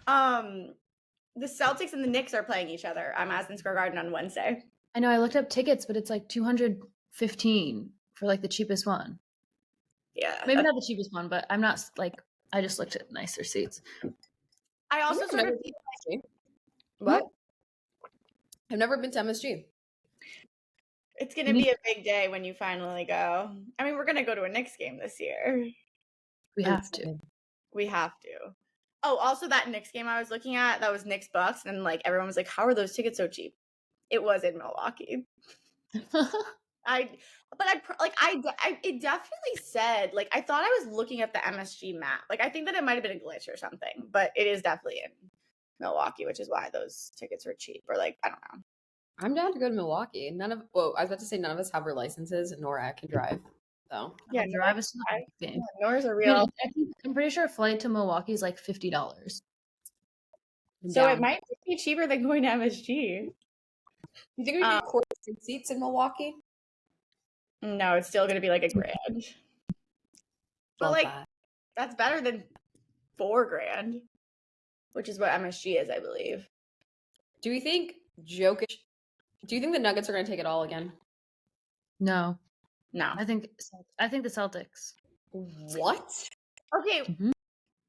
The Celtics and the Knicks are playing each other. I'm Madison Square Garden on Wednesday. I know I looked up tickets, but it's like $215 for like the cheapest one. Yeah. Maybe not the cheapest one, but I'm not like I just looked at nicer seats. I also sort of feel what? I've never been to MSG. It's going to be a big day when you finally go. I mean, we're going to go to a Knicks game this year. We have to. We have to. Oh, also that Knicks game I was looking at, that was Knicks Bucks, and like everyone was like, "How are those tickets so cheap?" It was in Milwaukee. It definitely said, like, I thought I was looking at the MSG map. Like, I think that it might have been a glitch or something, but it is definitely in Milwaukee, which is why those tickets were cheap. Or like, I don't know. I'm down to go to Milwaukee. I was about to say none of us have our licenses, nor I can drive. So yeah, drive is not a game. Nors are real. I'm pretty sure a flight to Milwaukee is like $50. So it might be cheaper than going to MSG. You think we can court seats in Milwaukee? No, it's still going to be like $1,000. But like, that's better than $4,000, which is what MSG is, I believe. Do you think the Nuggets are going to take it all again? No. I think the Celtics. What? Okay. Mm-hmm.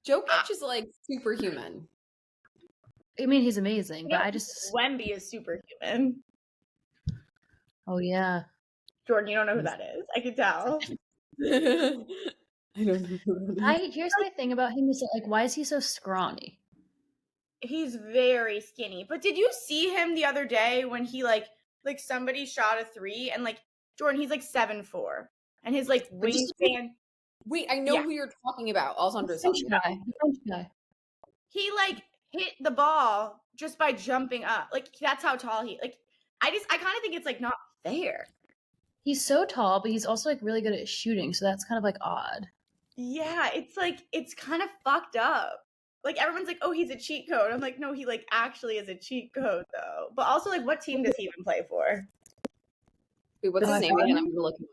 Jokic is like superhuman. I mean, he's amazing, but Wemby is superhuman. Oh yeah. Jordan, you don't know who that is. I can tell. I don't know. Here's my thing about him is like, why is he so scrawny? He's very skinny. But did you see him the other day when he like somebody shot a 3 and like Jordan, he's like 7'4", and his like wingspan. Wait, I know who you're talking about. The French guy. He like hit the ball just by jumping up. Like that's how tall he. Like I kind of think it's like not fair. He's so tall, but he's also like really good at shooting, so that's kind of like odd. Yeah, it's kind of fucked up. Like everyone's like, "Oh, he's a cheat code." I'm like, "No, he like actually is a cheat code though." But also like, what team does he even play for? Wait, what's his name again? I'm gonna look him up.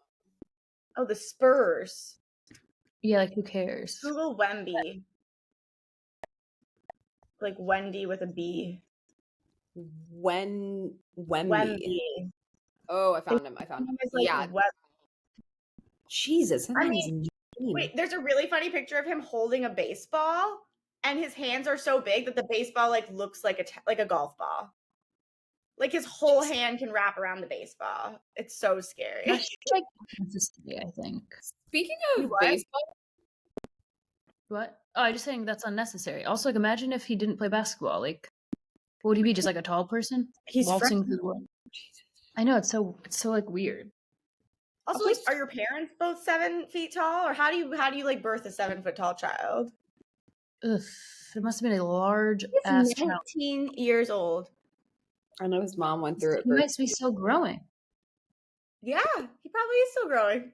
Oh, the Spurs. Yeah, like who cares? Google Wemby. Like Wendy with a B. Wemby. Oh, I found him. Like, yeah. Jesus. Wait, there's a really funny picture of him holding a baseball, and his hands are so big that the baseball like looks like a golf ball. Like his whole hand can wrap around the baseball. It's so scary. That's like consistency, I think. Speaking of baseball, what? Oh, I'm just saying that's unnecessary. Also, like, imagine if he didn't play basketball. Like, what would he be? Just like a tall person? He's waltzing through the world. I know, it's so like weird. Also, like, are your parents both 7 feet tall, or how do you like birth a 7-foot tall child? Ugh, it must have been a large ass child. 19 years old. I know his mom went through it. He might be still growing. Yeah, he probably is still growing.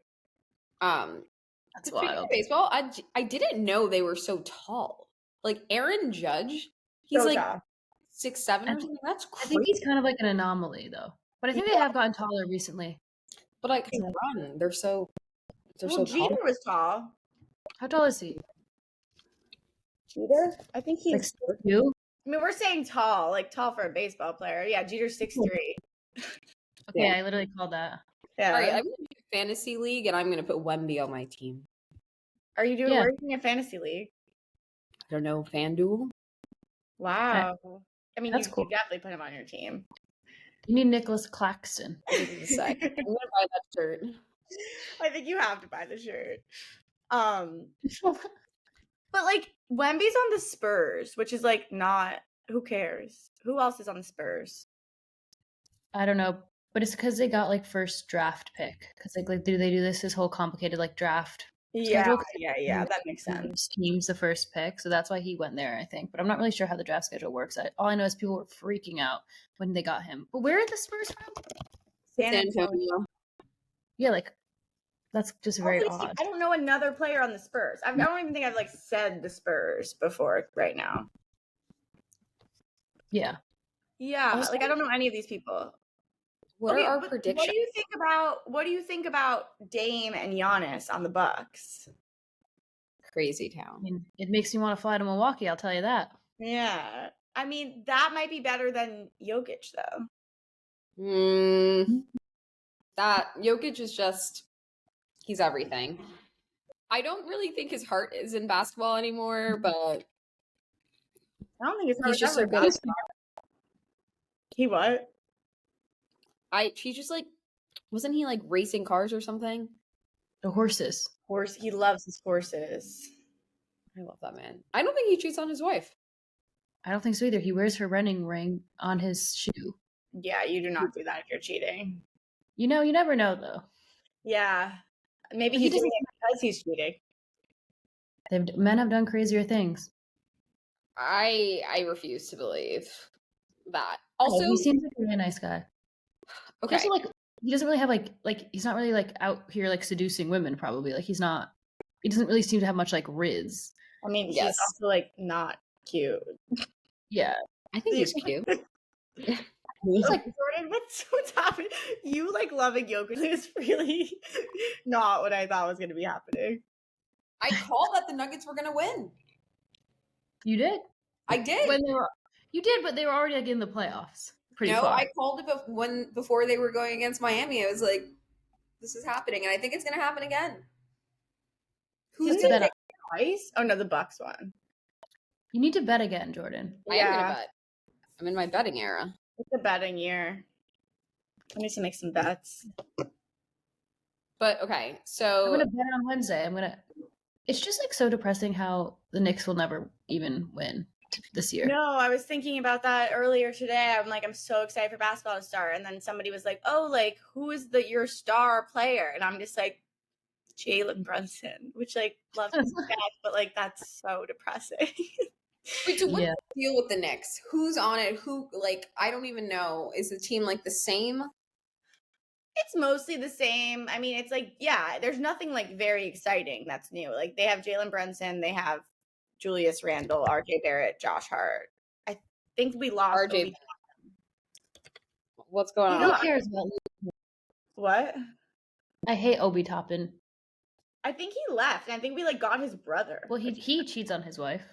That's wild. Baseball, I didn't know they were so tall. Like Aaron Judge, he's so like tall. 6'7" or something. That's crazy. I think he's kind of like an anomaly though. But I think they have gotten taller recently. But I can run. They're so tall. Jeter was tall. How tall is he? Jeter? I think he's like 6'2". I mean, we're saying tall, like tall for a baseball player. Yeah, Jeter's 6'3". Okay, I literally called that. Yeah. All right, I'm going to do fantasy league, and I'm going to put Wemby on my team. Are you doing working in fantasy league? I don't know, FanDuel. Wow. I mean, that's you cool. could definitely put him on your team. You need Nicholas Claxton. I'm going to buy that shirt. I think you have to buy the shirt. But like Wemby's on the Spurs, which is like not. Who cares? Who else is on the Spurs? I don't know, but it's because they got like first draft pick. Because like do they do this whole complicated like draft? Schedule? Yeah, that makes sense. Team's the first pick, so that's why he went there, I think. But I'm not really sure how the draft schedule works. All I know is people were freaking out when they got him. But where are the Spurs from? San Antonio. Yeah, like that's just very odd. I don't know another player on the Spurs. I don't even think I've like said the Spurs before right now. Yeah. Yeah, like I don't know any of these people. What are our predictions? What do you think about Dame and Giannis on the Bucks? Crazy town. I mean, it makes me want to fly to Milwaukee, I'll tell you that. Yeah. I mean, that might be better than Jokic, though. That Jokic is just, he's everything. I don't really think his heart is in basketball anymore, but I don't think his heart he's was just ever so in good. basketball. He what? He's just like, wasn't he like racing cars or something? The horses. He loves his horses. I love that man. I don't think he cheats on his wife. I don't think so either. He wears her wedding ring on his shoe. Yeah, you do not do that if you're cheating. You know, you never know though. Yeah. Maybe He he's doing doesn't- it because he's cheating. Men have done crazier things. I refuse to believe that. Also, Also, he seems like a really nice guy. okay. Also, like, he doesn't really have like he's not really like out here like seducing women. Probably like he's not. He doesn't really seem to have much like riz. I mean, Yes. he's also like not cute. Yeah, I think he's cute. He's like, Jordan, what's happening? You like loving Jokic is really not what I thought was going to be happening. I called that the Nuggets were going to win. You did. I did. You did, but they were already like in the playoffs. Pretty far. I called it before they were going against Miami. I was like, this is happening, and I think it's going to happen again. Who's going to take twice? Oh no, the Bucks won. You need to bet again, Jordan. I am going to bet. I'm in my betting era. It's a betting year. I need to make some bets. But okay, so I'm gonna bet on Wednesday. It's just like so depressing how the Knicks will never even win this year. No, I was thinking about that earlier today. I'm like, I'm so excited for basketball to start. And then somebody was like, oh, like, who is your star player? And I'm just like, Jalen Brunson, which like loves his back, but like that's so depressing. wait, so what's the deal with the Knicks? Who's on it? Who, like, I don't even know. Is the team like the same? It's mostly the same. I mean, it's like, yeah, there's nothing like very exciting that's new. Like they have Jalen Brunson, they have Julius Randle, RJ Barrett, Josh Hart. I think we lost RJ. What's going on? Who cares about what? I hate Obi Toppin. I think he left, and I think we like got his brother. Well, he cheats on his wife.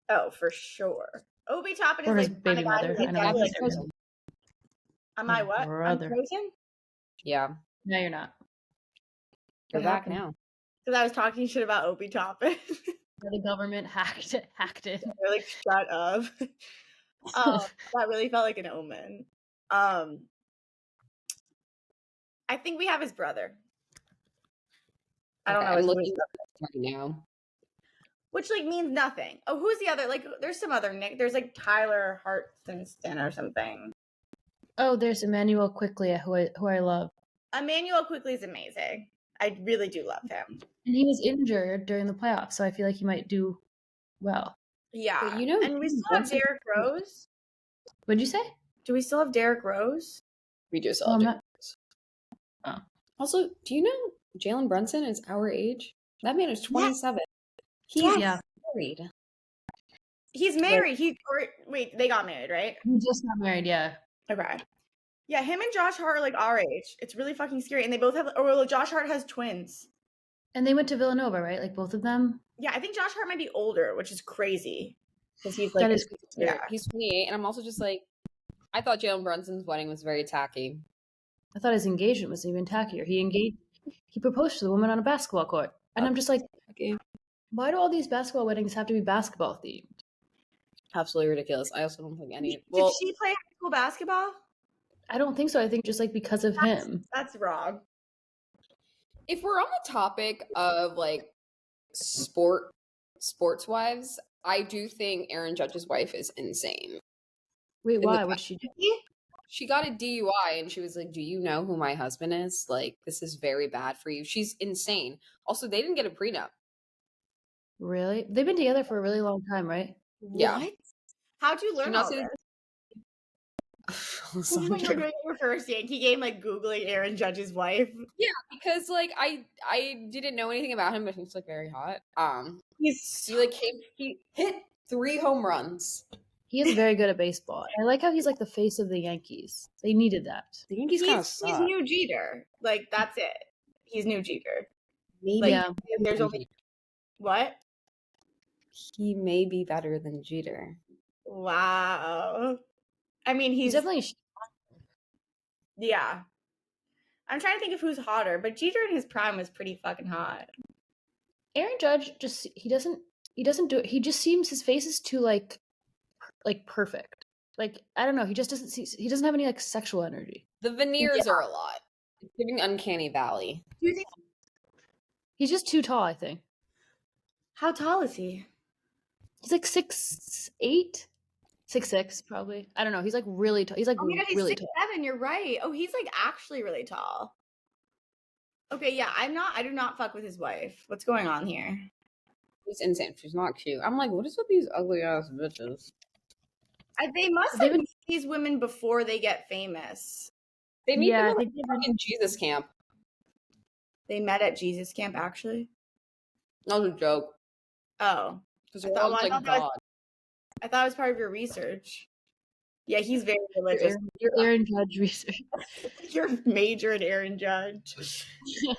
Oh, for sure. Obi Toppin or is his like baby mother. I know like, am I what? Brother. I'm frozen? Yeah. No, you're not. You're back now. Because I was talking shit about Obi Toppin. The government hacked it. They're like, shut up. That really felt like an omen. I think we have his brother. I don't know. I'm looking right now. Which like means nothing. Oh, who's the other? Like, there's some other Nick. There's like Tyler Hartston or something. Oh, there's Emmanuel Quickly, who I love. Emmanuel Quickly is amazing. I really do love him. And he was injured during the playoffs, so I feel like he might do well. Yeah. But you know, and we still have Derrick Rose. What'd you say? Do we still have Derrick Rose? We do still have Derrick Rose. Oh. Also, do you know Jalen Brunson is our age? That man is 27. He's married. He's married. Wait, they got married, right? He just got married, yeah. Okay. Yeah, him and Josh Hart are like our age. It's really fucking scary. And they both have, or Josh Hart has twins. And they went to Villanova, right? Like both of them? Yeah, I think Josh Hart might be older, which is crazy. Because he's like, he's 28. And I'm also just like, I thought Jalen Brunson's wedding was very tacky. I thought his engagement was even tackier. He proposed to the woman on a basketball court. And I'm just like, why do all these basketball weddings have to be basketball themed? Absolutely ridiculous. I also don't think any. Did she play high school basketball? I don't think so. I think just like because of him. That's wrong. If we're on the topic of like sports wives, I do think Aaron Judge's wife is insane. Wait, why? What'd she do? She got a DUI and she was like, do you know who my husband is? Like, this is very bad for you. She's insane. Also, they didn't get a prenup. Really? They've been together for a really long time, right? Yeah. What? How'd you learn all this? When you were doing your first Yankee game, like Googling Aaron Judge's wife. Yeah, because like I didn't know anything about him, but he's like very hot. He hit 3 home runs. He is very good at baseball. I like how he's like the face of the Yankees. They needed that. The Yankees kind of suck. He's new Jeter. Like that's it. He's new Jeter. Maybe like, there's only what? He may be better than Jeter. Wow. I mean, He's definitely. Yeah. I'm trying to think of who's hotter, but Jeter in his prime was pretty fucking hot. Aaron Judge he doesn't do it. He just seems his face is too like perfect. Like I don't know. He just doesn't have any like sexual energy. The veneers are a lot. It's giving Uncanny Valley. Do you think he's just too tall? I think. How tall is he? He's like 6'8", 6'6", probably. I don't know. He's like really tall. He's like he's really 6'7". tall. You're right. Oh, he's like actually really tall. Okay, yeah, I do not fuck with his wife. What's going on here? She's insane. She's not cute. I'm like, what is with these ugly ass bitches? They must have meet these women before they get famous. They meet them in Jesus camp. They met at Jesus camp, actually? That was a joke. Oh. Because I thought it was part of your research. Yeah, he's very religious. Your Aaron Judge research. Your major in Aaron Judge.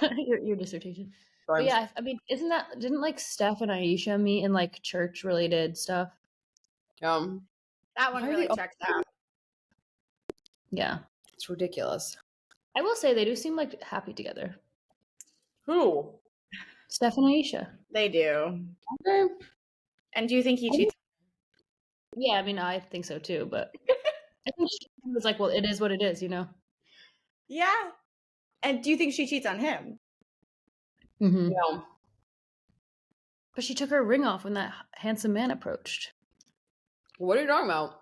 your dissertation. But yeah, I mean, didn't like Steph and Aisha meet in like church related stuff? That one really checks out. Yeah. It's ridiculous. I will say they do seem like happy together. Who? Steph and Aisha. They do. Okay. And do you think he cheats? Yeah, I mean, I think so too, but I think she was like, well, it is what it is, you know? Yeah. And do you think she cheats on him? Mm-hmm. No. But she took her ring off when that handsome man approached. What are you talking about?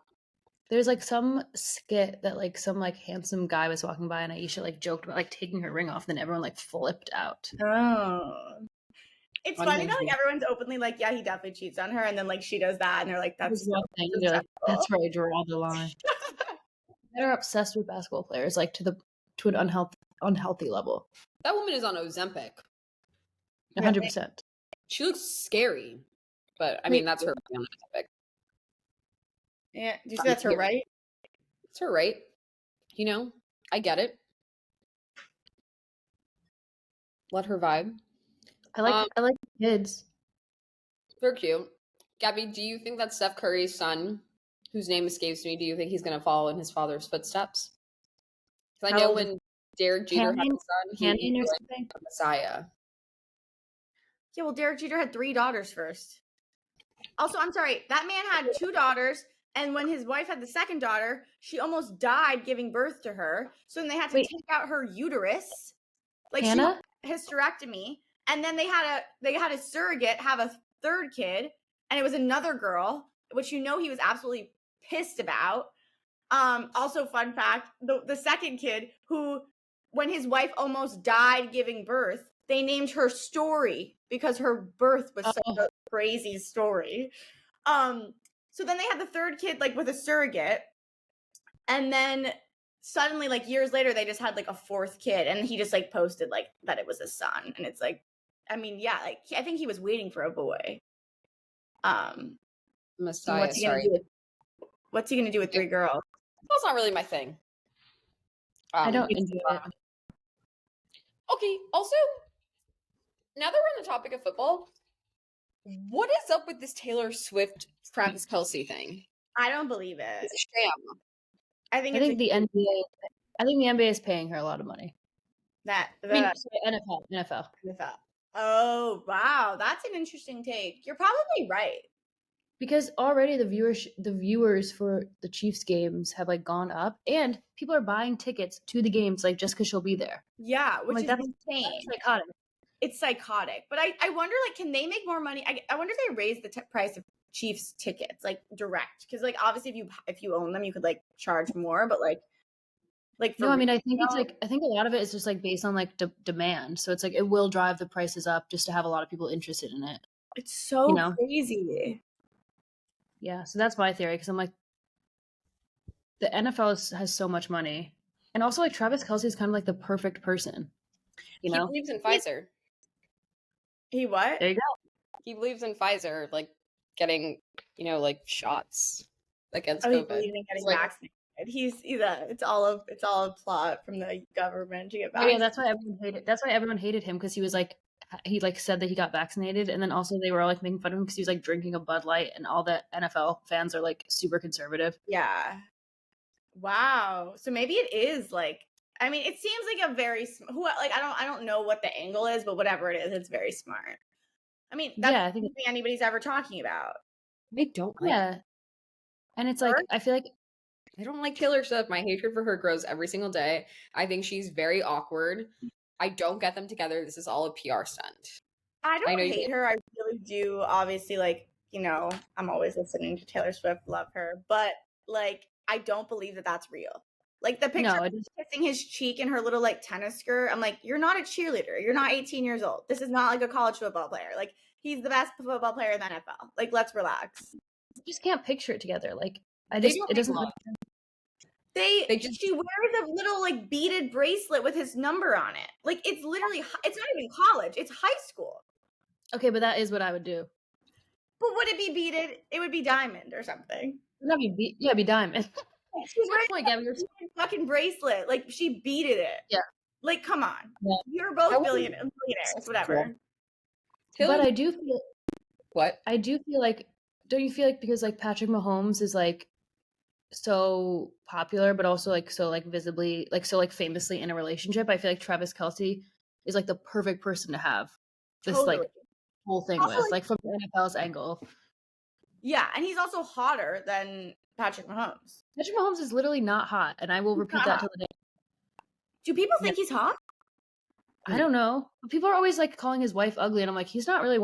There's like some skit that like some like handsome guy was walking by and Aisha like joked about like taking her ring off, then everyone like flipped out. Oh. It's funny that like everyone's openly like, yeah, he definitely cheats on her, and then like she does that, and they're like, that's where I draw the line. They're obsessed with basketball players, like to an unhealthy level. That woman is on Ozempic. 100%. She looks scary, but I mean that's her on Ozempic. Yeah, do you see that's her right? It's her right. You know, I get it. Let her vibe. I like kids. They're cute. Gabby, do you think that Steph Curry's son, whose name escapes me, do you think he's going to follow in his father's footsteps? Because I know when Derek Jeter had a son, he was like a messiah. Yeah, well, Derek Jeter had 3 daughters first. Also, I'm sorry, that man had 2 daughters, and when his wife had the second daughter, she almost died giving birth to her. So then they had to take out her uterus, like Hannah? She had a hysterectomy, and then they had a surrogate have a 3rd kid, and it was another girl, which he was absolutely pissed about. Also, fun fact: the second kid, who, when his wife almost died giving birth, they named her Story because her birth was such a crazy story. So then they had the 3rd kid like with a surrogate, and then suddenly, like years later, they just had like a 4th kid, and he just like posted like that it was a son, and it's like, I mean, yeah, like I think he was waiting for a boy. Messiah. What's he gonna do with 3 girls? That's not really my thing. I don't enjoy it. Okay. Also, now that we're on the topic of football, what is up with this Taylor Swift Travis Kelce thing? I don't believe it. It's a sham. I think the NBA is paying her a lot of money. NFL. Oh wow, that's an interesting take. You're probably right. Because already the viewers for the Chiefs games have like gone up, and people are buying tickets to the games like just because she'll be there. Yeah, which is insane. That's psychotic. It's psychotic. But I wonder, like, can they make more money? I wonder if they raise the price of Chiefs tickets, like direct, because like obviously if you own them, you could like charge more. But like no, I mean I think a lot of it is just like based on like demand. So it's like it will drive the prices up just to have a lot of people interested in it. It's so crazy. Yeah, so that's my theory, because I'm like, the NFL has so much money, and also like Travis Kelce is kind of like the perfect person. You know, he believes in Pfizer. He what? There you go. He believes in Pfizer, like getting like shots against COVID. He believes in getting vaccinated. It's all a plot from the government to get vaccinated. Oh, yeah, that's why everyone hated him, because he was like he like said that he got vaccinated, and then also they were all like making fun of him because he was like drinking a Bud Light, and all the NFL fans are like super conservative. Yeah. Wow. So maybe it is like, I mean, it seems like a very I don't know what the angle is, but whatever it is, it's very smart. I mean, that's Yeah, I think something anybody's ever talking about. I don't like yeah, and it's like I feel like I don't like Taylor Swift. My hatred for her grows every single day. I think she's very awkward. I don't get them together. This is all a PR stunt. I I don't know you hate her. I really do. Obviously, like, you know, I'm always listening to Taylor Swift, love her, but like, I don't believe that that's real. Like the picture no, of him kissing his cheek in her little like tennis skirt. I'm like, you're not a cheerleader. You're not 18 years old. This is not like a college football player. Like, he's the best football player in the NFL. Like, let's relax. I just can't picture it together. Like They don't it make doesn't. love. She wears a little like beaded bracelet with his number on it. Like, it's literally, it's not even college. It's high school. Okay, but that is what I would do. But would it be beaded? It would be diamond or something. That'd be diamond. She's wearing a fucking bracelet. Like, she beaded it. Yeah. Like, come on. Yeah. You're both billionaires, whatever. Cool. But I do feel what? I do feel like, don't you feel like because like Patrick Mahomes is like so popular, but also like so like visibly like so like famously in a relationship, I feel like Travis Kelce is like the perfect person to have this like whole thing Also, with, like from the NFL's angle. Yeah, and he's also hotter than Patrick Mahomes. Patrick Mahomes is literally not hot, and I will repeat that till the day. Do people think he's hot? I don't know. But people are always like calling his wife ugly, and I'm like, he's not really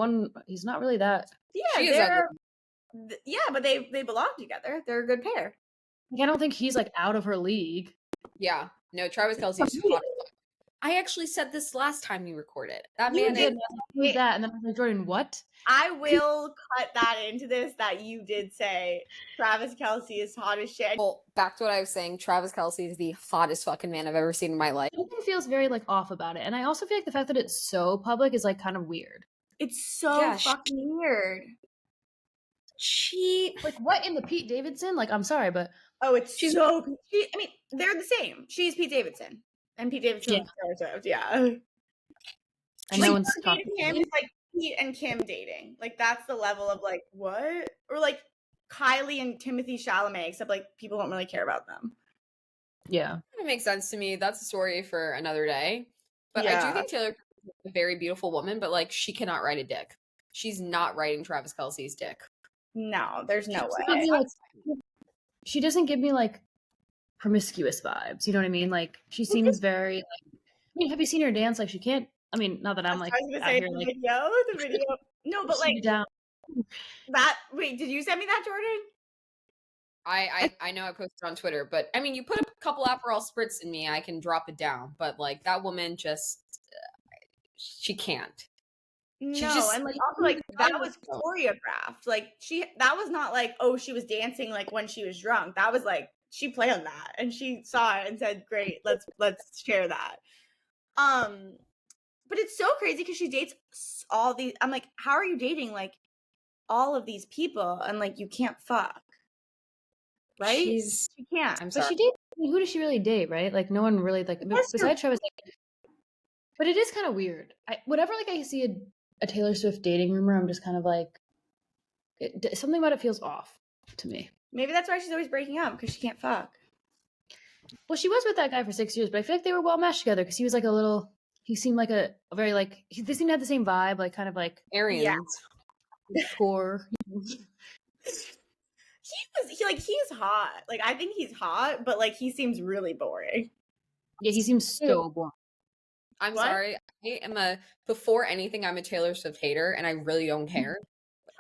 that. Yeah, but they belong together. They're a good pair. Like, I don't think he's like out of her league. Yeah. No, Travis Kelce is hot. I actually said this last time we recorded. That man did that, and then I was like, Jordan, what? I will cut that into this that you did say Travis Kelce is hot as shit. Well, back to what I was saying, Travis Kelce is the hottest fucking man I've ever seen in my life. Something feels very like off about it, and I also feel like the fact that it's so public is like kind of weird. It's so fucking weird. She like what in the Pete Davidson? Like, I'm sorry, but I mean, they're the same. She's Pete Davidson, and Pete Davidson is Taylor Swift. Yeah. And no one's talking him. It's like Pete and Kim dating. Like, that's the level of like what? Or like Kylie and Timothy Chalamet, except like people don't really care about them. Yeah. It makes sense to me. That's a story for another day. But I do think Taylor is a very beautiful woman, but like she cannot ride a dick. She's not riding Travis Kelce's dick. No, there's no way. She doesn't give me like promiscuous vibes. You know what I mean? Like, she seems very like, I mean, have you seen her dance? Like, she can't, I mean, not that I'm like, I was gonna say the video. No, but like down. Wait, did you send me that, Jordan? I know I posted on Twitter, but I mean, you put a couple Aperol spritz in me, I can drop it down. But like that woman just, she can't. No, and like also like that was choreographed. Like that was not like, oh, she was dancing like when she was drunk. That was like she planned that and she saw it and said, great, let's share that. But it's so crazy because she dates all these. I'm like, how are you dating like all of these people and like you can't fuck? Right? She can't. But she dates. I mean, who does she really date? Right? Like no one really like besides Travis. Like, but it is kind of weird. Whenever like I see a Taylor Swift dating rumor, I'm just kind of like, something about it feels off to me. Maybe that's why she's always breaking up, because she can't fuck. Well, she was with that guy for 6 years, but I feel like they were well meshed together because he was like a little. He seemed like a very like. They seemed to have the same vibe, like kind of like Arians. Core. He's hot. Like, I think he's hot, but like he seems really boring. Yeah, he seems so boring. I'm sorry. I am before anything, I'm a Taylor Swift hater, and I really don't care.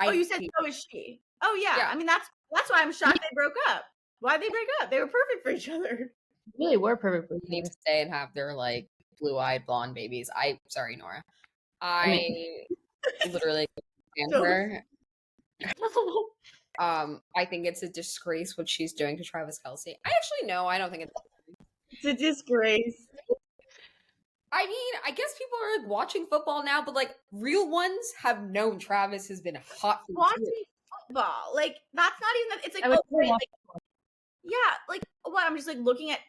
You said so is she. Oh yeah. I mean that's why I'm shocked they broke up. Why'd they break up? They were perfect for each other. They really were perfect for each other. Need to stay and have their like blue-eyed blonde babies. Sorry, Nora. I literally stand her. I think it's a disgrace what she's doing to Travis Kelce. I don't think it's a disgrace. I mean, I guess people are like watching football now, but like real ones have known Travis has been hot for watching football. Like that's not even. It's like like, yeah, like what? I'm just like looking at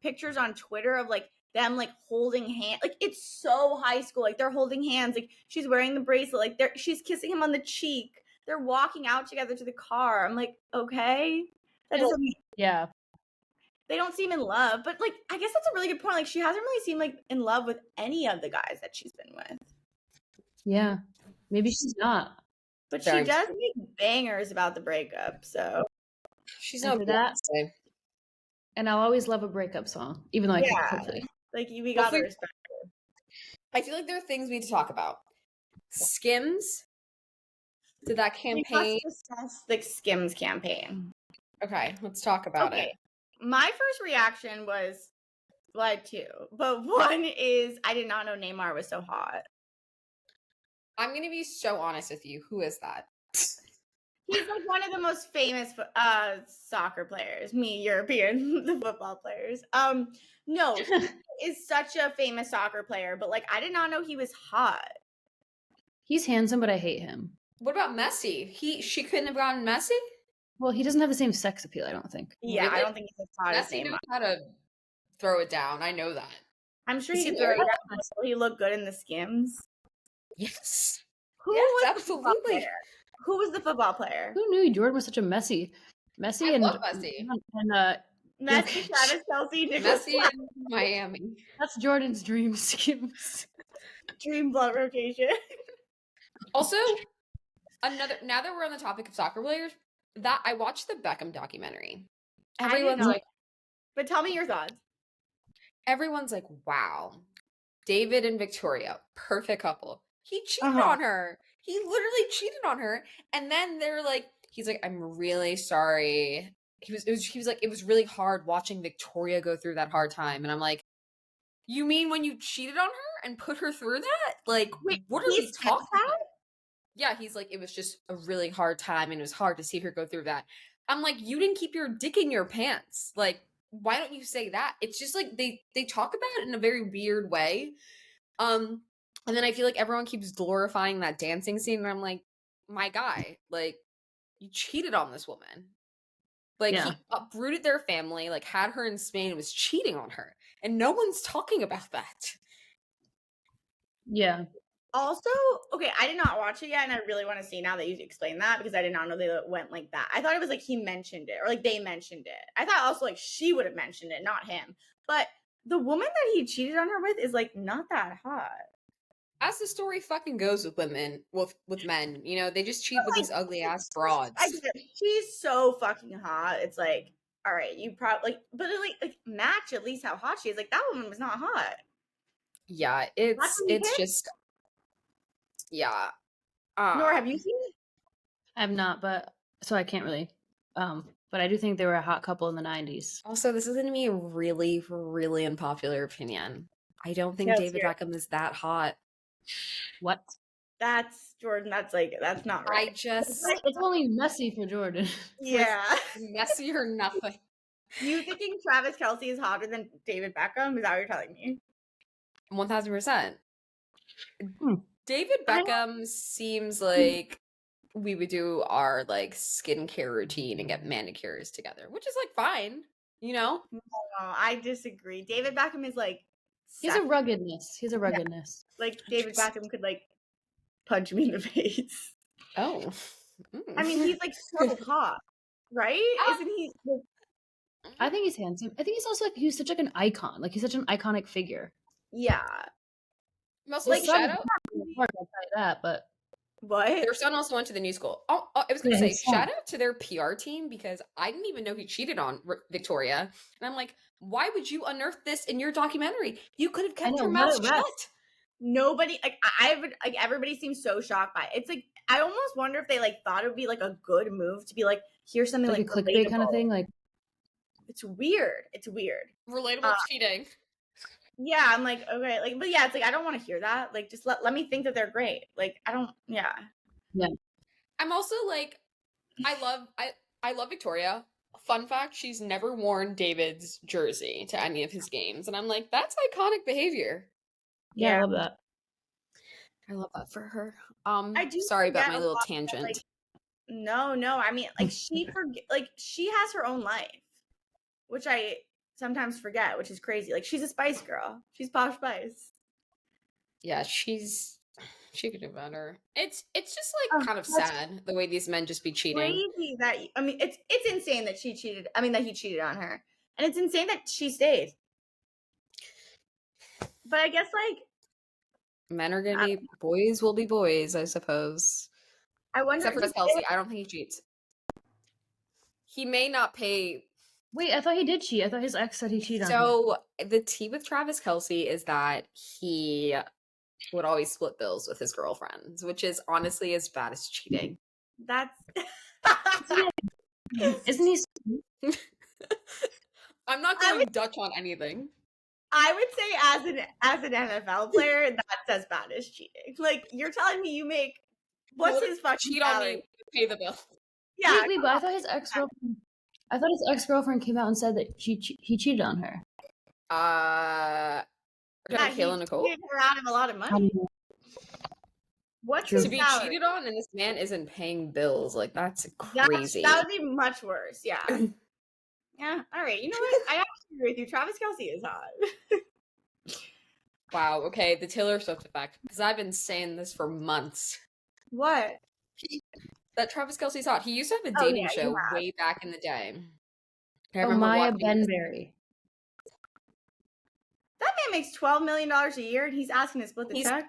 pictures on Twitter of like them like holding hands. Like it's so high school. Like they're holding hands. Like she's wearing the bracelet. Like she's kissing him on the cheek. They're walking out together to the car. I'm like, okay, that doesn't mean they don't seem in love. But like, I guess that's a really good point. Like she hasn't really seemed like in love with any of the guys that she's been with. Yeah, maybe she's not. But she does make bangers about the breakup. So she's not that. And I'll always love a breakup song, even though I can hopefully. Like we gotta respect her. I feel like there are things we need to talk about. Skims. Did that campaign? Let's discuss the Skims campaign. Okay, let's talk about it. My first reaction was blood too, but one is I did not know Neymar was so hot. I'm gonna be so honest with you. Who is that? He's like one of the most famous soccer players. Me, European, the football players. No, he is such a famous soccer player, but like I did not know he was hot. He's handsome, but I hate him. What about Messi? She couldn't have gotten Messi? Well, he doesn't have the same sex appeal, I don't think. Yeah, really? I don't think he's as hot as Neymar. Messi knows how to throw it down. I know that. I'm sure he could throw it down. Will he look good in the Skims? Yes. Who was absolutely. Who was the football player? Who knew Jordan was such a Messi? I love Messi. Messi, Travis Kelce, Messi in Miami. That's Jordan's dream Skims. Dream blood rotation. Also, now that we're on the topic of soccer players, that I watched the Beckham documentary. Everyone's like, but tell me your thoughts. Everyone's like, wow, David and Victoria, perfect couple. He cheated on her. He literally cheated on her. And then they're like, he's like, I'm really sorry. He was like, it was really hard watching Victoria go through that hard time. And I'm like, you mean when you cheated on her and put her through that? Like, wait, what are we talking about? Yeah, he's like, it was just a really hard time and it was hard to see her go through that. I'm like, you didn't keep your dick in your pants. Like, why don't you say that? It's just like they talk about it in a very weird way. And then I feel like everyone keeps glorifying that dancing scene, and I'm like, my guy, like, you cheated on this woman. Like, he uprooted their family, like, had her in Spain and was cheating on her. And no one's talking about that. Yeah. Also, okay, I did not watch it yet, and I really want to see now that you explained that, because I did not know they went like that. I thought it was like he mentioned it, or like they mentioned it. I thought also like she would have mentioned it, not him. But the woman that he cheated on her with is like not that hot. As the story fucking goes with women, with men, you know, they just cheat with these ugly ass broads. She's so fucking hot. It's like, all right, you probably but like match at least how hot she is. Like that woman was not hot. Yeah, it's just, yeah. Nor have you seen it? I have not, but so I can't really. But I do think they were a hot couple in the 90s. Also, this is going to be a really, really unpopular opinion. I don't think David Beckham is that hot. What? That's Jordan. That's not right. It's only messy for Jordan. Yeah. Messy or nothing. You thinking Travis Kelce is hotter than David Beckham? Is that what you're telling me? 1000%. David Beckham seems like we would do our like skincare routine and get manicures together, which is like fine, you know? No, I disagree. David Beckham is like He's a ruggedness. He's a ruggedness. Yeah. Like David Beckham could like punch me in the face. Oh. I mean, he's like so hot, right? Isn't he? I think he's handsome. I think he's also like he's such like an icon. Like he's such an iconic figure. Yeah. Also, like Shadow. I'll tell you that, but what? Their son also went to the new school. Oh, I was gonna say shout out to their PR team because I didn't even know he cheated on Victoria, and I'm like, why would you unearth this in your documentary? You could have kept your mouth shut. Nobody, like everybody seems so shocked by it. It's like I almost wonder if they like thought it would be like a good move to be like, here's something like a clickbait kind of thing. Like it's weird. It's weird. Relatable cheating. Yeah, I'm like, okay, like, but yeah, it's like I don't want to hear that. Like, just let me think that they're great. Like, I don't. Yeah. I'm also like, I love Victoria. Fun fact: she's never worn David's jersey to any of his games, and I'm like, that's iconic behavior. Yeah, I love that. I love that for her. Sorry about my little tangent. Like, no. I mean, like she has her own life, which I sometimes forget, which is crazy. Like, she's a Spice Girl. She's Posh Spice. Yeah, she could do better. It's just like kind of sad the way these men just be cheating. Crazy that it's insane that she cheated. I mean, that he cheated on her, and it's insane that she stayed. But I guess like men are gonna be boys will be boys, I suppose. I wonder. Except for Kelce, I don't think he cheats. He may not pay. Wait, I thought he did cheat. I thought his ex said he cheated on him. So the tea with Travis Kelce is that he would always split bills with his girlfriends, which is honestly as bad as cheating. That's isn't he? I'm not going Dutch on anything. I would say as an NFL player, that's as bad as cheating. Like, you're telling me you make what's his fucking cheat salary? on me, pay the bill. Yeah, wait, but I thought his ex-girlfriend came out and said that he cheated on her. Kayla Nicole. He paid out him a lot of money. What's his to be salary? cheated on and this man isn't paying bills? Like, that's crazy. That would be much worse. Yeah. Yeah. All right. You know what? I actually agree with you. Travis Kelce is hot. Wow. Okay. The Taylor Swift effect. Because I've been saying this for months. What? That Travis Kelce's hot. He used to have a dating show way back in the day. Maya Benberry. That man makes $12 million a year, and he's asking to split the check.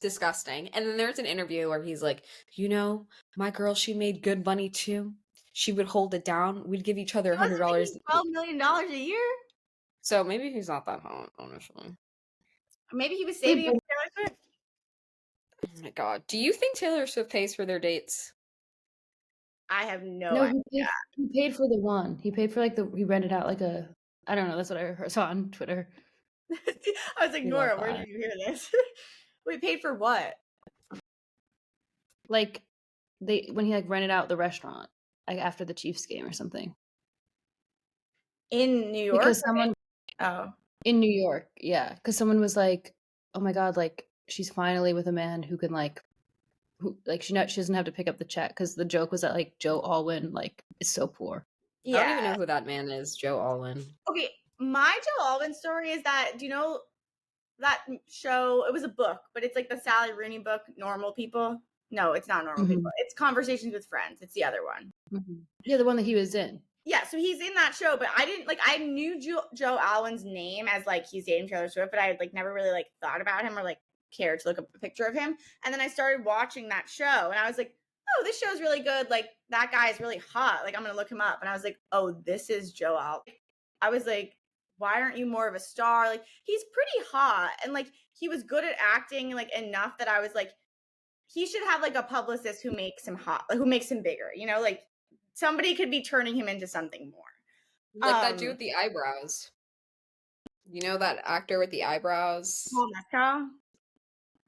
Disgusting. And then there's an interview where he's like, you know, my girl, she made good money too. She would hold it down. We'd give each other $100. $12 million a year. So maybe he's not that hot, honestly. Maybe he was saving up Taylor Swift. Oh my god. Do you think Taylor Swift pays for their dates? I have no idea. He paid for the one. He paid for he rented out like a, I don't know, that's what I saw on Twitter. I was like, Nora, where did you hear this? Wait, paid for what? Like when he rented out the restaurant, like after the Chiefs game or something. In New York? Because in New York, yeah. Because someone was like, oh my god, like she's finally with a man who can she doesn't have to pick up the check, because the joke was that like Joe Alwyn is so poor. Yeah. I don't even know who that man is, Joe Alwyn. Okay, my Joe Alwyn story is that, do you know that show? It was a book, but it's like the Sally Rooney book, Normal People. No, it's not Normal People. It's Conversations with Friends. It's the other one. Mm-hmm. Yeah, the one that he was in. Yeah, so he's in that show, but I didn't I knew Joe Alwyn's name as he's dating Taylor Swift, but I had never really thought about him or cared to look up a picture of him. And then I started watching that show, and I was like, oh, this show's really good. That guy is really hot. I'm gonna look him up. And I was like, oh, this is Joe Alwyn. I was like, why aren't you more of a star? He's pretty hot, and he was good at acting enough that I was like, he should have a publicist who makes him hot, who makes him bigger, somebody could be turning him into something more. That dude with the eyebrows. You know that actor with the eyebrows? Paul Mescal?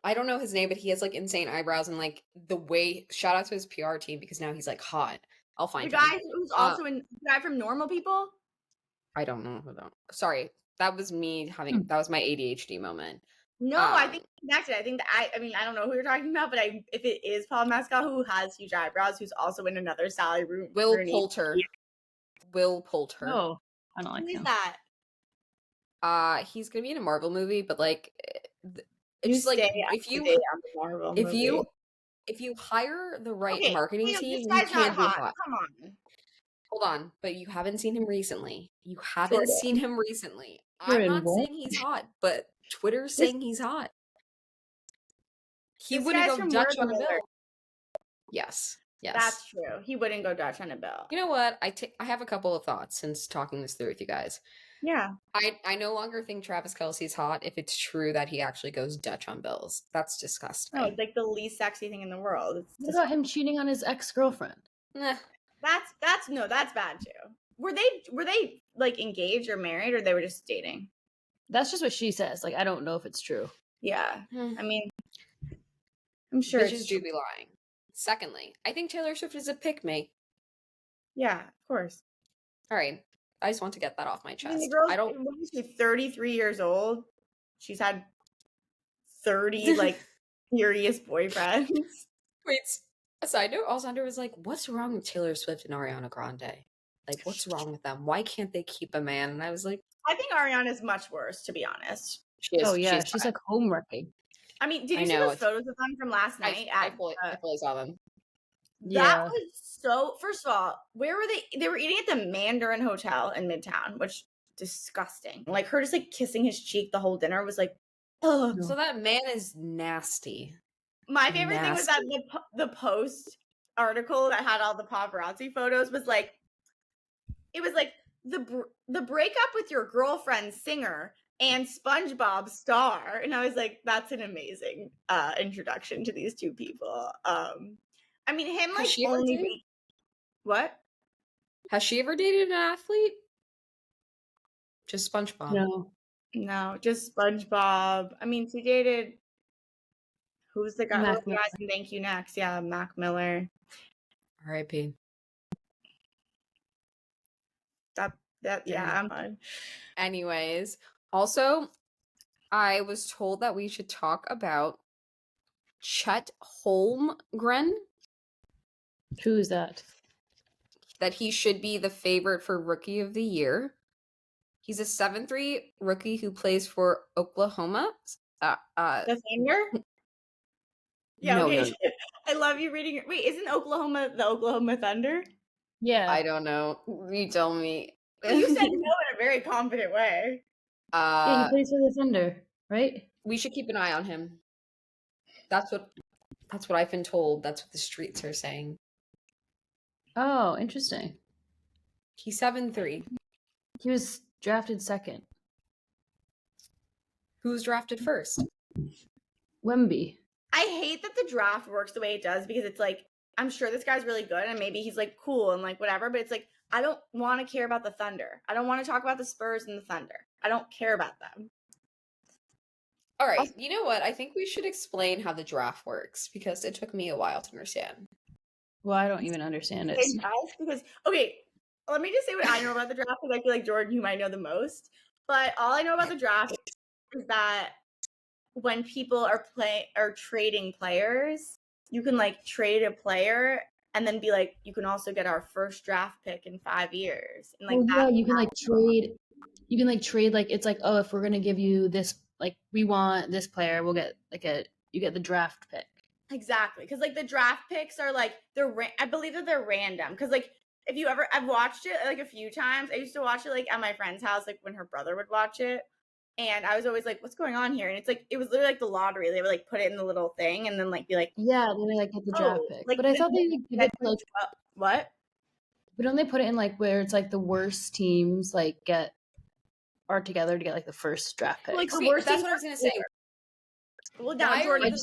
I don't know his name, but he has insane eyebrows, and the way, shout out to his PR team, because now he's hot. I'll find him. The guy who's also the guy from Normal People? I don't know who that. Sorry, that was me that was my ADHD moment. No, I think connected. I think that I don't know who you're talking about, but if it is Paul Mescal, who has huge eyebrows, who's also in another Sally Rooney. Will Poulter. Oh, I don't like him. Who is that? He's gonna be in a Marvel movie, but it's if you hire the right marketing team, this you can't be hot. Come on. Hold on, but you haven't seen him recently. I'm not saying he's hot, but Twitter's saying he's hot. He wouldn't go Dutch on a bill. Yes. That's true. He wouldn't go Dutch on a bill. You know what? I have a couple of thoughts since talking this through with you guys. Yeah. I no longer think Travis Kelce's hot if it's true that he actually goes Dutch on bills. That's disgusting. No, it's the least sexy thing in the world. What about him cheating on his ex-girlfriend? Nah. That's bad too. Were they engaged or married, or they were just dating? That's just what she says. I don't know if it's true. Yeah. I mean, I'm sure bitches do be lying. Secondly, I think Taylor Swift is a pick-me. Yeah, of course. All right. I just want to get that off my chest. What is she, 33 years old? She's had 30 serious boyfriends. Wait, a side note, Alexander was like, what's wrong with Taylor Swift and Ariana Grande? Like, what's wrong with them? Why can't they keep a man? And I was like, I think Ariana's much worse, to be honest. she is. Oh yeah, she's like homewrecking. I mean, did I you see know, those photos of them from last night? I fully saw them. That Yeah. was so. First of all, where were they? They were eating at the Mandarin Hotel in Midtown, which disgusting. Like her just like kissing his cheek the whole dinner was like, ugh. So that man is nasty. My favorite thing was that the Post article that had all the paparazzi photos was like, it was like the breakup with your girlfriend singer and SpongeBob star, and I was like, that's an amazing introduction to these two people. I mean, him like only what? Has she ever dated an athlete? Just SpongeBob. No, just SpongeBob. I mean, she dated. Who's the guy? Who's the guys in Thank You Next? Yeah, Mac Miller. R.I.P. Yeah, I'm fine. Anyways, also, I was told that we should talk about Chet Holmgren. Who is that? That he should be the favorite for Rookie of the Year. He's a 7'3" rookie who plays for Oklahoma. The Thunder? Yeah, no, okay. No. I love you reading it. Wait, isn't Oklahoma the Oklahoma Thunder? Yeah. I don't know. You tell me. You said no in a very confident way. Yeah, he plays for the Thunder, right? We should keep an eye on him. That's what I've been told. That's what the streets are saying. Oh, interesting. He's 7'3". He was drafted second. Who's drafted first? Wemby. I hate that the draft works the way it does because it's like, I'm sure this guy's really good and maybe he's like cool and like whatever, but it's like, I don't want to care about the Thunder. I don't want to talk about the Spurs and the Thunder. I don't care about them. All right. You know what? I think we should explain how the draft works because it took me a while to understand. Well, I don't even understand it. Because, okay, let me just say what I know about the draft because I feel like, Jordan, you might know the most. But all I know about the draft is that when people are trading players, you can like trade a player and then be like, you can also get our first draft pick in 5 years. And like, yeah, you can like trade. You can like trade like it's like, oh, if we're gonna give you this, like we want this player, we'll get like you get the draft pick. Exactly, because like the draft picks are like I believe that they're random. Because like if you ever, I've watched it like a few times. I used to watch it like at my friend's house, like when her brother would watch it. And I was always like, what's going on here? And it's like, it was literally like the lottery. They would like put it in the little thing and then like be like, yeah, then they like get the draft pick. Like, but I thought they would give it like what? But don't they put it in like where it's like the worst teams like are together to get like the first draft pick? Like the worst. That's what I was gonna say. Well, now Jordan,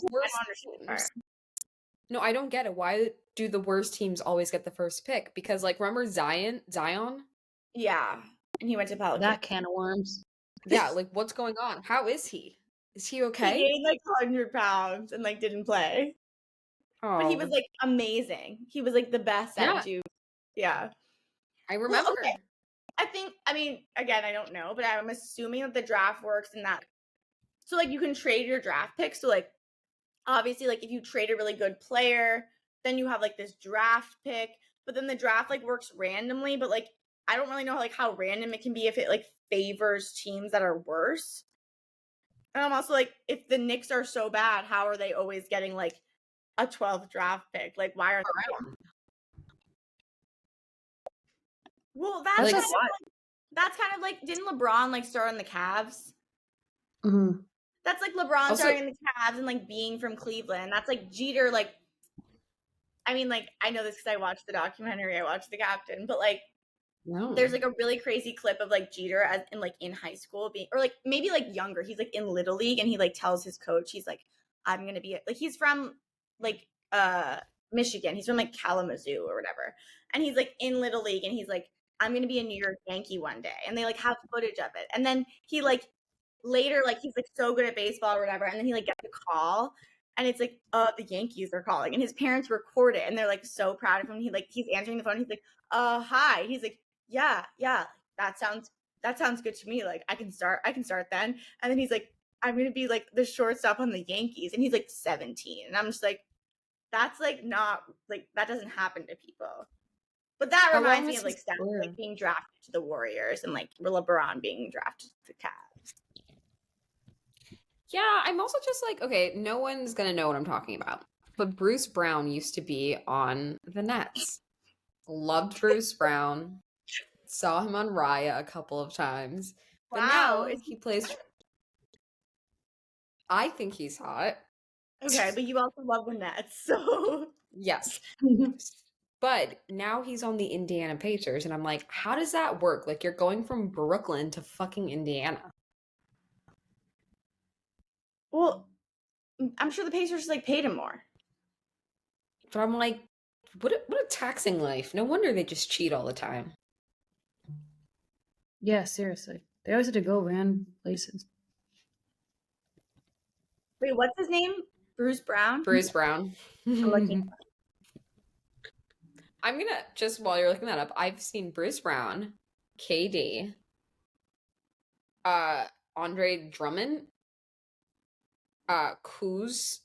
no, I don't get it. Why do the worst teams always get the first pick? Because like remember Zion? Yeah, and he went to Pelicans. That can of worms. Yeah, like what's going on? How is he? Is he okay? He gained like 100 pounds and like didn't play. Oh. But he was like amazing. He was like the best at Duke. Yeah. I remember. Well, okay. I mean, again, I don't know, but I'm assuming that the draft works in that. So like you can trade your draft picks. So like obviously like if you trade a really good player, then you have like this draft pick, but then the draft like works randomly, but like I don't really know how random it can be if it like favors teams that are worse. And I'm also like, if the Knicks are so bad, how are they always getting like a 12th draft pick? Like, why are they? Well, that's kind of like, didn't LeBron like start on the Cavs? Mm-hmm. That's like LeBron starting in the Cavs and like being from Cleveland. That's like Jeter. Like, I mean, like I know this because I watched the documentary. I watched The Captain, but like. No. There's like a really crazy clip of like Jeter in high school being, or like maybe like younger. He's like in Little League and he like tells his coach, he's like, I'm going to be like, he's from like Michigan. He's from like Kalamazoo or whatever. And he's like in Little League and he's like, I'm going to be a New York Yankee one day. And they like have footage of it. And then he like later, like he's like so good at baseball or whatever. And then he like gets a call and it's like, the Yankees are calling and his parents record it. And they're like so proud of him. He's answering the phone. He's like, hi. He's like, yeah, that sounds good to me. Like I can start then. And then he's like, I'm going to be like the shortstop on the Yankees. And he's like 17. And I'm just like, that's like not like, that doesn't happen to people. But that How long reminds me is of like his Steph career? like being drafted to the Warriors and like LeBron being drafted to the Cavs. Yeah, I'm also just like, okay, no one's gonna know what I'm talking about. But Bruce Brown used to be on the Nets. Loved Bruce Brown. Saw him on Raya a couple of times. But Wow, now he plays. I think he's hot. Okay, but you also love the Nets, so Yes. But now he's on the Indiana Pacers, and I'm like, how does that work? Like, you're going from Brooklyn to fucking Indiana. well, I'm sure the Pacers like paid him more. But I'm like, what a taxing life. No wonder they just cheat all the time. Yeah, seriously. They always had to go random places. Wait, what's his name? Bruce Brown? Bruce Brown. I'm looking. I'm gonna, just while you're looking that up, I've seen Bruce Brown, KD, Andre Drummond, Kuz.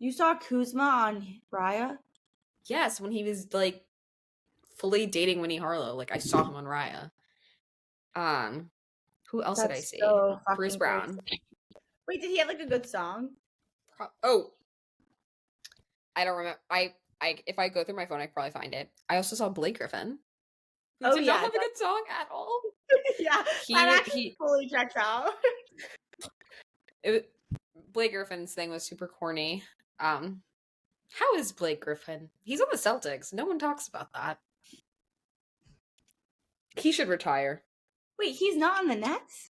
You saw Kuzma on Raya? Yes, when he was like fully dating Winnie Harlow. Like, I saw him on Raya. Who else did I see? So Bruce fucking Brown. crazy. Wait, did he have like a good song? Oh, I don't remember. I if I go through my phone, I could probably find it. I also saw Blake Griffin. Who did not have a good song at all. Yeah, that actually fully checks out. Blake Griffin's thing was super corny. How is Blake Griffin? He's on the Celtics. No one talks about that. He should retire. Wait, he's not on the Nets?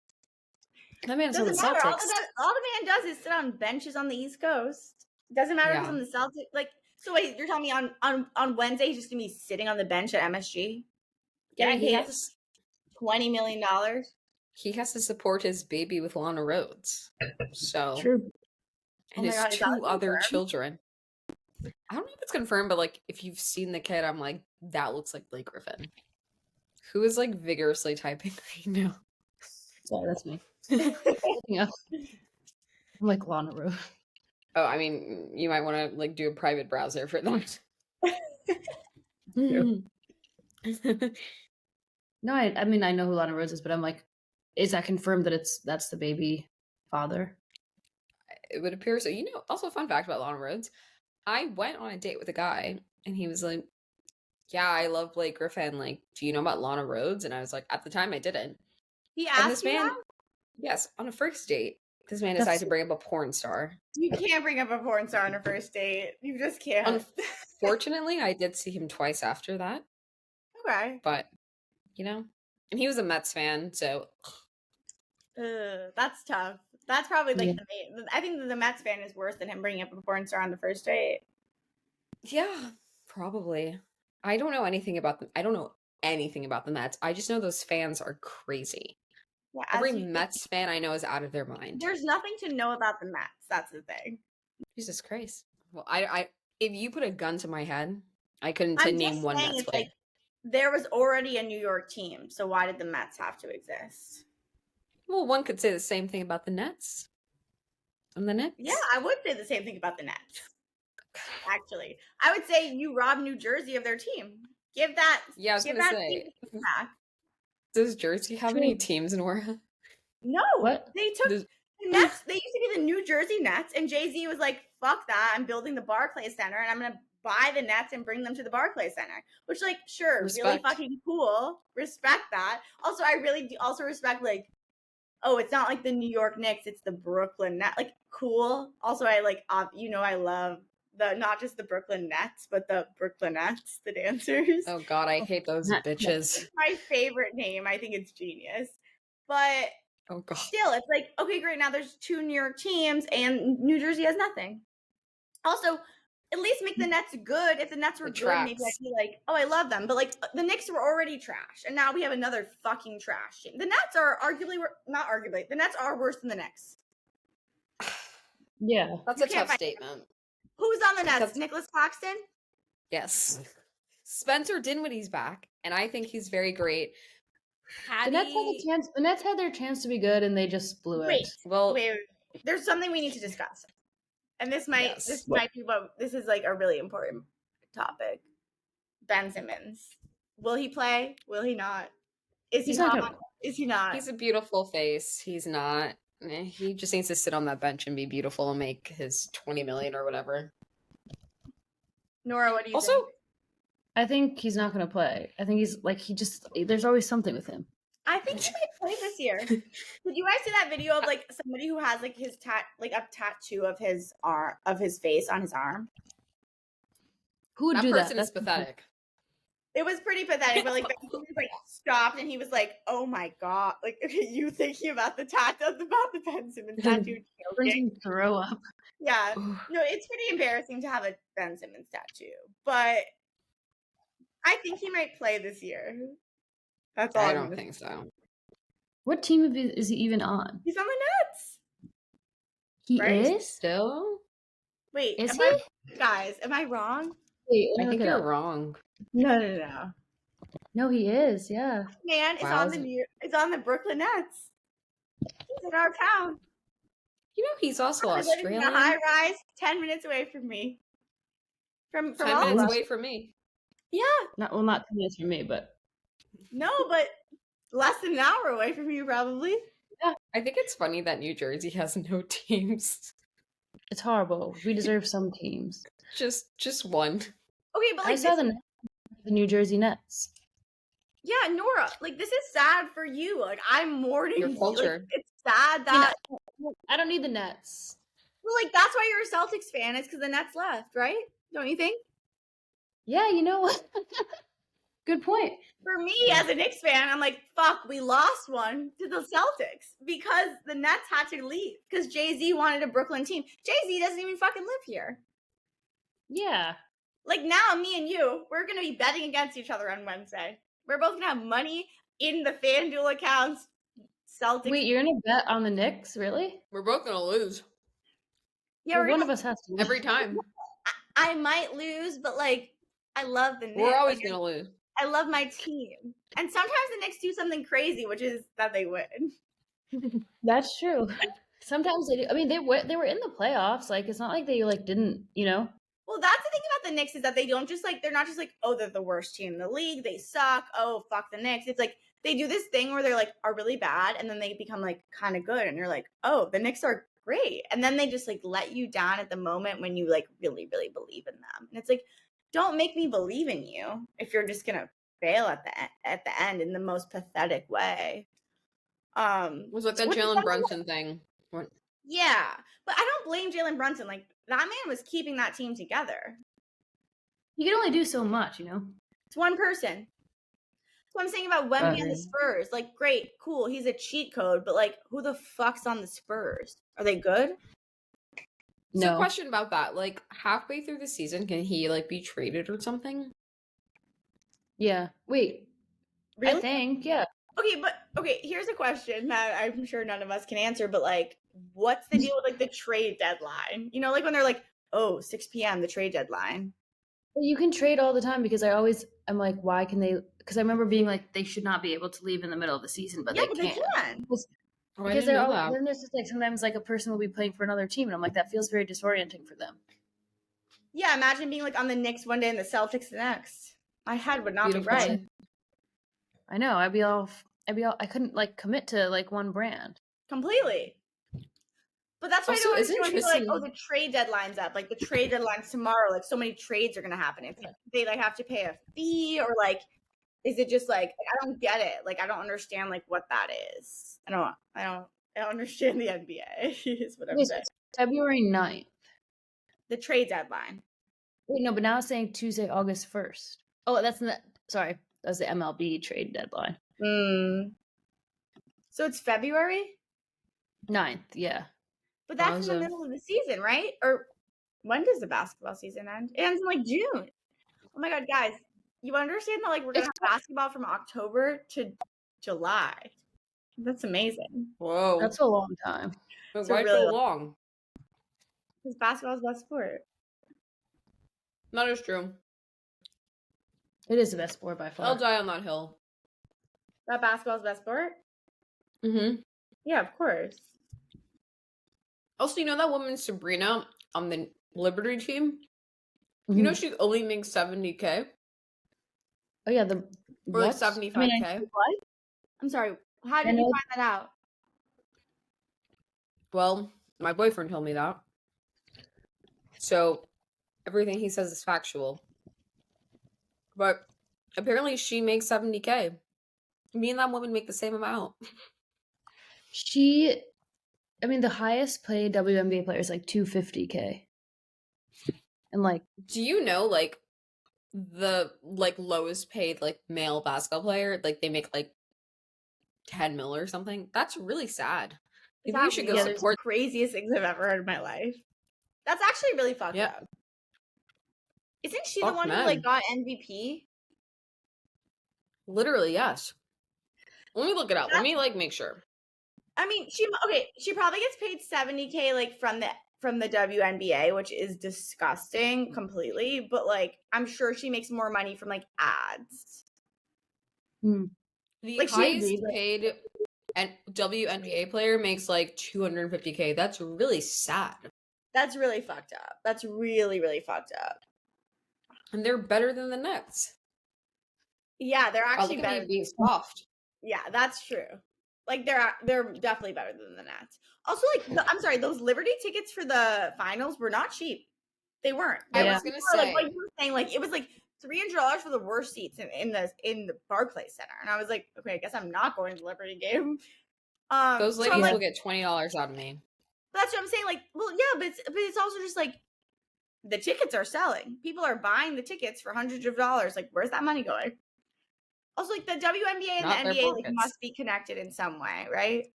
That man's on the Doesn't matter. Celtics. All the man does is sit on benches on the East Coast. Doesn't matter if he's on the Celtics. Like, so wait, you're telling me on Wednesday he's just gonna be sitting on the bench at MSG? Yeah, he has $20 million. He has to support his baby with Lana Rhodes. So true. And his two other children. I don't know if it's confirmed, but like if you've seen the kid, I'm like, that looks like Blake Griffin. Who is like vigorously typing right now? Sorry, that's me. Yeah. I'm like Lana Rhodes. Oh, I mean, you might want to like do a private browser for that. No, I mean I know who Lana Rhodes is, but I'm like, is that confirmed that that's the baby father? It would appear so. You know, also a fun fact about Lana Rhodes. I went on a date with a guy, and he was like, "Yeah, I love Blake Griffin. Like, do you know about Lana Rhodes?" And I was like, at the time, I didn't. He asked you that? Yes, on a first date. This man decided to bring up a porn star. You can't bring up a porn star on a first date. You just can't. Unfortunately, I did see him twice after that. Okay. But, you know, and he was a Mets fan, so. That's tough. That's probably like the main. I think the Mets fan is worse than him bringing up a porn star on the first date. Yeah, probably. I don't know anything about them. I don't know anything about the Mets. I just know those fans are crazy. Yeah, every Mets fan I know is out of their mind. There's nothing to know about the Mets. That's the thing. Jesus Christ. Well, I if you put a gun to my head, I couldn't name one Mets player. Like, there was already a New York team, so why did the Mets have to exist? Well, one could say the same thing about the Nets. And the Nets. Yeah, I would say the same thing about the Nets. Actually, I would say you robbed New Jersey of their team. Give that. Yeah, I was going to say. Back. Does Jersey have any teams in Nora? No. What? They took the Nets. They used to be the New Jersey Nets, and Jay-Z was like, "Fuck that! I'm building the Barclays Center, and I'm gonna buy the Nets and bring them to the Barclays Center." Which, like, sure, really fucking cool. Respect that. Also, I really do also respect like, oh, it's not like the New York Knicks; it's the Brooklyn Nets. Like, cool. Also, I like, I love the not just the Brooklyn Nets, but the Brooklyn Nets, the dancers. Oh God, I hate those bitches. It's my favorite name. I think it's genius. But oh God. Still, it's like, okay, great. Now there's 2 New York teams, and New Jersey has nothing. Also, at least make the Nets good. If the Nets were good, maybe I'd be like, oh, I love them. But like, the Knicks were already trash, and now we have another fucking trash team. The Nets are not arguably. The Nets are worse than the Knicks. Yeah, that's a tough statement. Who's on the Nets? Nicholas Claxton? Yes. Spencer Dinwiddie's back, and I think he's very great. The Nets had a chance. The Nets had their chance to be good, and they just blew it. Wait. There's something we need to discuss, and this might be what this is like a really important topic. Ben Simmons. Will he play? Will he not? Is he He's not hot? gonna- Is he not? He's a beautiful face. He's not. He just needs to sit on that bench and be beautiful and make his 20 million or whatever. Nora, what do you Also, think? I think he's not going to play. I think he's like there's always something with him. I think he might play this year. Did you guys see that video of like somebody who has like his a tattoo of his face on his arm? Who would that do that? person is pathetic. It was pretty pathetic, but like he was like stopped and he was like, "Oh my god!" Like, you thinking about the Ben Simmons tattoo? Joking. Throw up. Yeah, no, it's pretty embarrassing to have a Ben Simmons tattoo, but I think he might play this year. That's all. I don't think so. What team is he even on? He's on the Nets. He Right? is still. Wait, is he? Guys, am I wrong? Wait, I think you're wrong. No. No, he is. Yeah. Man, it's on the Brooklyn Nets. He's in our town. You know he's also I live in Australian. a high rise, 10 minutes away from me. From 10 all of minutes us. away from me. Yeah. Not 10 minutes from me, but No, but less than an hour away from you, probably. yeah. I think it's funny that New Jersey has no teams. It's horrible. We deserve some teams. Just one. Okay, but like I saw the New Jersey Nets. Yeah, Nora, like this is sad for you. Like I'm mourning Your culture. Like, it's sad that I don't need the Nets. well, like that's why you're a Celtics fan. It's because the Nets left, right? Don't you think? Yeah, you know what? Good point. For me, as a Knicks fan, I'm like, fuck, we lost one to the Celtics because the Nets had to leave because Jay-Z wanted a Brooklyn team. Jay-Z doesn't even fucking live here. Yeah. Like now, me and you, we're gonna be betting against each other on Wednesday. We're both gonna have money in the FanDuel accounts. Celtics. Wait, you're gonna bet on the Knicks, really? We're both gonna lose. Yeah, well, one of us has to. Every time. I might lose, but like, I love the Knicks. We're always gonna lose. I love my team, and sometimes the Knicks do something crazy, which is that they win. That's true. Sometimes they do. I mean, they were in the playoffs. Like, it's not like they like didn't, you know. Well, that's the thing about the Knicks is that they don't just like they're not just like, oh, they're the worst team in the league. They suck. Oh, fuck the Knicks. It's like they do this thing where they're like are really bad and then they become like kind of good and you're like, oh, the Knicks are great. And then they just like let you down at the moment when you like really, really believe in them. And it's like, don't make me believe in you if you're just gonna fail at the end in the most pathetic way. Was like that Jalen Brunson thing. Yeah, but I don't blame Jalen Brunson. Like that man was keeping that team together. You can only do so much, you know. It's one person. That's what I'm saying about Wemby and the Spurs. Like, great, cool, he's a cheat code, but like, who the fuck's on the Spurs? Are they good? No. So, question about that: like, halfway through the season, can he like be traded or something? Yeah. Wait. Really? I think. Yeah. Okay, here's a question that I'm sure none of us can answer, but like, what's the deal with like the trade deadline? You know, like when they're like, oh, 6 p.m. the trade deadline. You can trade all the time because I'm like, why can they? Because I remember being like, they should not be able to leave in the middle of the season, but they can. Because then there's just like sometimes like a person will be playing for another team, and I'm like, that feels very disorienting for them. Yeah, imagine being like on the Knicks one day and the Celtics the next. My head would not be right. I know. I'd be all. I couldn't like commit to like one brand completely. But that's why also, I don't understand when people are like, oh, the trade deadline's up. Like the trade deadline's tomorrow. Like so many trades are gonna happen. It's like they like have to pay a fee or like, is it just like I don't get it. Like I don't understand like what that is. I don't understand the NBA. Is what I'm saying. February 9th. The trade deadline. Wait, no, but now it's saying Tuesday, August 1st. Oh, that's the MLB trade deadline. So it's February 9th, yeah. But that's in the middle of the season, right? Or when does the basketball season end? It ends in like June. Oh my god, guys. You understand that like we're gonna have basketball from October to July. That's amazing. Whoa. That's a long time. Why so long? Because basketball is the best sport. That is true. It is the best sport by far. I'll die on that hill. That basketball's the best sport? Mm-hmm. Yeah, of course. Also, you know that woman Sabrina on the Liberty team? Mm-hmm. You know she only makes $70K? Oh yeah, Or like what? 75K. What? I'm sorry. How did you find that out? Well, my boyfriend told me that. So everything he says is factual. But apparently she makes 70K. Me and that woman make the same amount. The highest paid WNBA player is like 250K. And like, do you know like the like lowest paid like male basketball player, like they make like 10 mil or something? That's really sad. Maybe you should go support. The craziest things I've ever heard in my life. That's actually really fucked up. Isn't she the one who like got MVP? Literally, yes. Let me look it up. Let me like make sure. I mean, she probably gets paid 70K like from the WNBA, which is disgusting completely, but like I'm sure she makes more money from like ads. The like, highest paid and WNBA player makes like 250K. That's really sad. That's really fucked up. That's really, really fucked up. And they're better than the Nets. Yeah, they're actually better. Being soft. Yeah, that's true. Like they're definitely better than the Nets. Also, like I'm sorry, those Liberty tickets for the finals were not cheap. They weren't. I was gonna say, like what you were saying, like it was like $300 for the worst seats in the Barclays Center, and I was like, okay, I guess I'm not going to the Liberty game. Those ladies will get $20 out of me. That's what I'm saying. Like, well, yeah, but it's also just like the tickets are selling. People are buying the tickets for hundreds of dollars. Like, where's that money going? Also, like the WNBA and the NBA like must be connected in some way, right?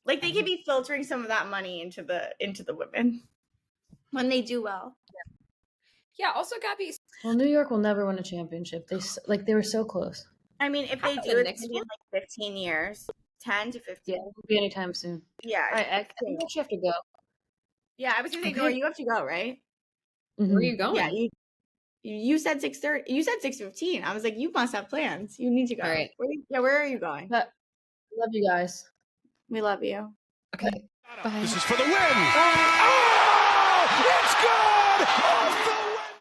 Like they could be filtering some of that money into the women when they do well. Yeah. Also, Gabby. Well, New York will never win a championship. They were so close. I mean, if they do, it's in like 15 years, 10 to 15. Yeah, it won't be anytime soon. Yeah. All right, I think you have to go. Yeah, I was gonna say, Nora, you have to go, right? Mm-hmm. Where are you going? Yeah, you said 6:30. You said 6:15. I was like, you must have plans. You need to go. All right. Where are you going? Love you guys. We love you. Okay. Bye. This is for the win. Bye. Oh, it's good! Off the